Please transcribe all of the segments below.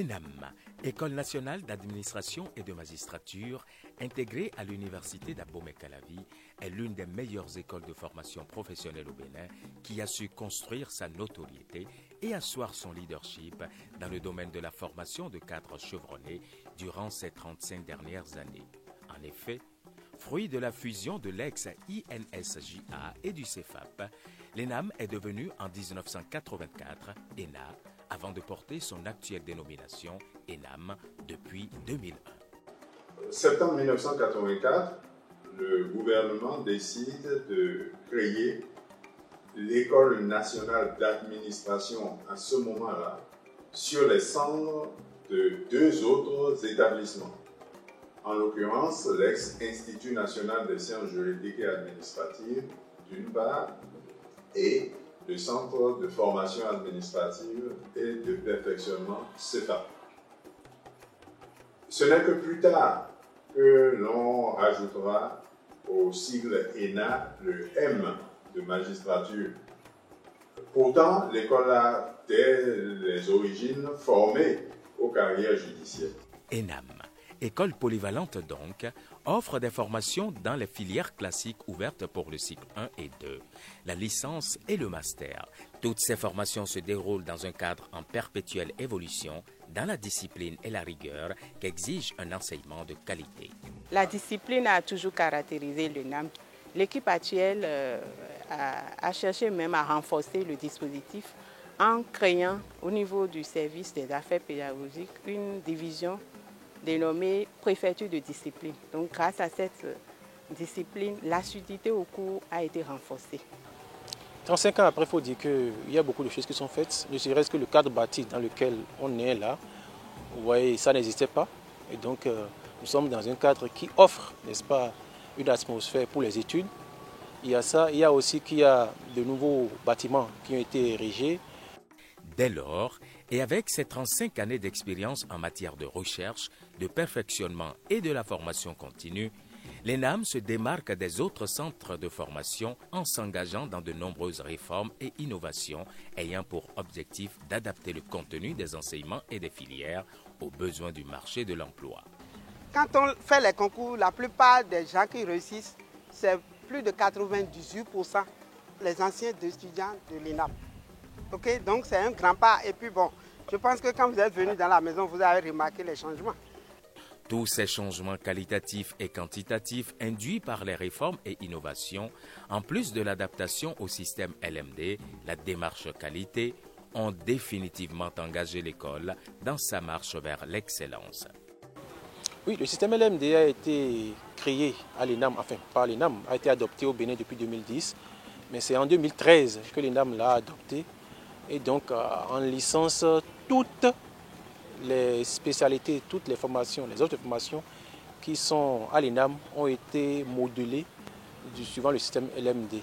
L'ENAM, École nationale d'administration et de magistrature, intégrée à l'université d'Abomey-Calavi, est l'une des meilleures écoles de formation professionnelle au Bénin qui a su construire sa notoriété et asseoir son leadership dans le domaine de la formation de cadres chevronnés durant ces 35 dernières années. En effet, fruit de la fusion de l'ex-INSJA et du CEFAP, l'ENAM est devenue en 1984 ENA, avant de porter son actuelle dénomination ENAM depuis 2001. Septembre 1984, le gouvernement décide de créer l'École nationale d'administration à ce moment-là sur les cendres de deux autres établissements. En l'occurrence, l'ex-Institut national des sciences juridiques et administratives, d'une part, et le Centre de formation administrative et de perfectionnement CEFAP. Ce n'est que plus tard que l'on rajoutera au sigle ENA le M de magistrature. Pourtant, l'école a, dès les origines, formé aux carrières judiciaires. ENAM, école polyvalente donc, offre des formations dans les filières classiques ouvertes pour le cycle 1 et 2, la licence et le master. Toutes ces formations se déroulent dans un cadre en perpétuelle évolution, dans la discipline et la rigueur qu'exige un enseignement de qualité. La discipline a toujours caractérisé l'ENAM. L'équipe actuelle a cherché même à renforcer le dispositif en créant au niveau du service des affaires pédagogiques une division dénommée préfecture de discipline. Donc grâce à cette discipline, l'assiduité au cours a été renforcée. 35 ans après, il faut dire qu'il y a beaucoup de choses qui sont faites. Ne serait-ce que le cadre bâti dans lequel on est là, vous voyez, ça n'existait pas. Et donc nous sommes dans un cadre qui offre, n'est-ce pas, une atmosphère pour les études. Il y a ça, il y a aussi qu'il y a de nouveaux bâtiments qui ont été érigés. Dès lors, et avec ses 35 années d'expérience en matière de recherche, de perfectionnement et de la formation continue, l'ENAM se démarque des autres centres de formation en s'engageant dans de nombreuses réformes et innovations ayant pour objectif d'adapter le contenu des enseignements et des filières aux besoins du marché de l'emploi. Quand on fait les concours, la plupart des gens qui réussissent, c'est plus de 98% les anciens étudiants de l'ENAM. Okay, donc c'est un grand pas. Et puis bon, je pense que quand vous êtes venu dans la maison, vous avez remarqué les changements. Tous ces changements qualitatifs et quantitatifs induits par les réformes et innovations, en plus de l'adaptation au système LMD, la démarche qualité, ont définitivement engagé l'école dans sa marche vers l'excellence. Oui, le système LMD a été créé à l'ENAM, enfin par l'ENAM, a été adopté au Bénin depuis 2010, mais c'est en 2013 que l'ENAM l'a adopté. Et donc, en licence, toutes les spécialités, toutes les formations, les autres formations qui sont à l'ENAM ont été modelées suivant le système LMD.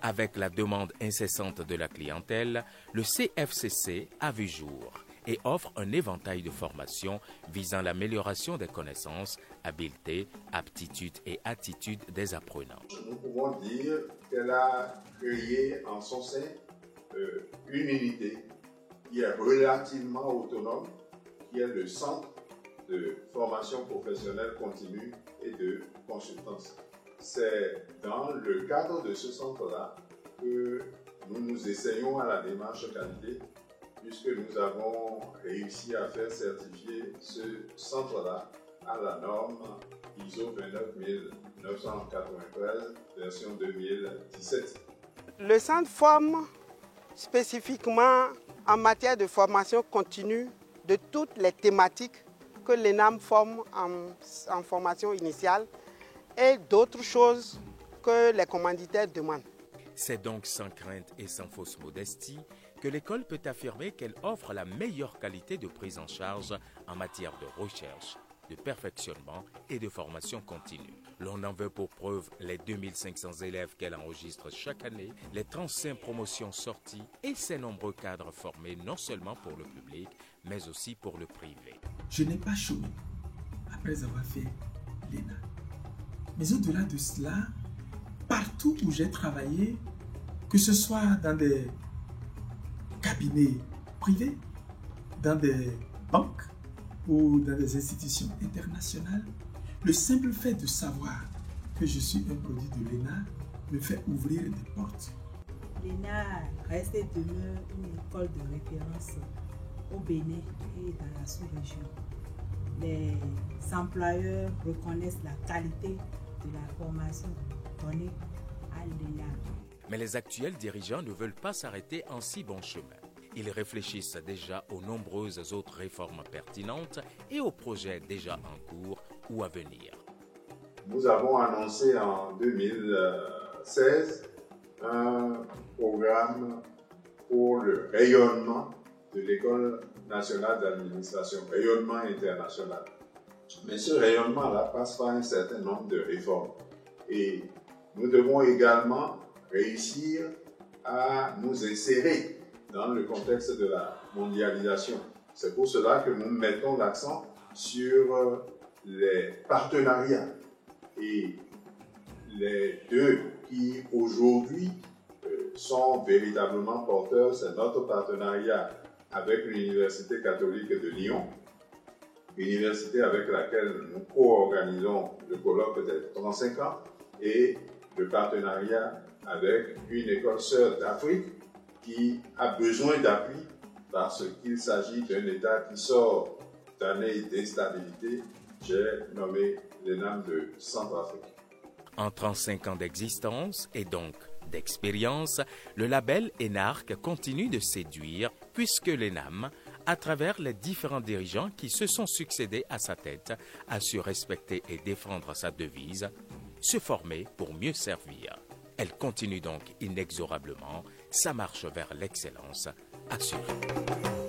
Avec la demande incessante de la clientèle, le CFCC a vu jour et offre un éventail de formations visant l'amélioration des connaissances, habiletés, aptitudes et attitudes des apprenants. Nous pouvons dire qu'elle a créé en son sein une unité qui est relativement autonome, qui est le Centre de formation professionnelle continue et de consultance. C'est dans le cadre de ce centre-là que nous nous essayons à la démarche qualité, puisque nous avons réussi à faire certifier ce centre-là à la norme ISO 29993, version 2017. Le centre forme spécifiquement en matière de formation continue de toutes les thématiques que l'ENAM forme en formation initiale et d'autres choses que les commanditaires demandent. C'est donc sans crainte et sans fausse modestie que l'école peut affirmer qu'elle offre la meilleure qualité de prise en charge en matière de recherche, de perfectionnement et de formation continue. L'on en veut pour preuve les 2500 élèves qu'elle enregistre chaque année, les 35 promotions sorties et ses nombreux cadres formés non seulement pour le public, mais aussi pour le privé. Je n'ai pas chômé après avoir fait l'ENA. Mais au-delà de cela, partout où j'ai travaillé, que ce soit dans des cabinets privés, dans des banque ou dans des institutions internationales, le simple fait de savoir que je suis un produit de l'ENA me fait ouvrir des portes. L'ENA reste et demeure une école de référence au Bénin et dans la sous-région. Les employeurs reconnaissent la qualité de la formation donnée à l'ENA. Mais les actuels dirigeants ne veulent pas s'arrêter en si bon chemin. Ils réfléchissent déjà aux nombreuses autres réformes pertinentes et aux projets déjà en cours ou à venir. Nous avons annoncé en 2016 un programme pour le rayonnement de l'École nationale d'administration, rayonnement international. Mais ce rayonnement-là passe par un certain nombre de réformes. Et nous devons également réussir à nous insérer dans le contexte de la mondialisation. C'est pour cela que nous mettons l'accent sur les partenariats. Et les deux qui aujourd'hui sont véritablement porteurs, c'est notre partenariat avec l'Université catholique de Lyon, université avec laquelle nous co-organisons le colloque des 35 ans, et le partenariat avec une école sœur d'Afrique qui a besoin d'appui parce qu'il s'agit d'un État qui sort d'années d'instabilité. J'ai nommé l'ENAM de Centrafrique. En 35 ans d'existence et donc d'expérience, le label ENARC continue de séduire puisque l'ENAM, à travers les différents dirigeants qui se sont succédés à sa tête, a su respecter et défendre sa devise, se former pour mieux servir. Elle continue donc inexorablement sa marche vers l'excellence assurée.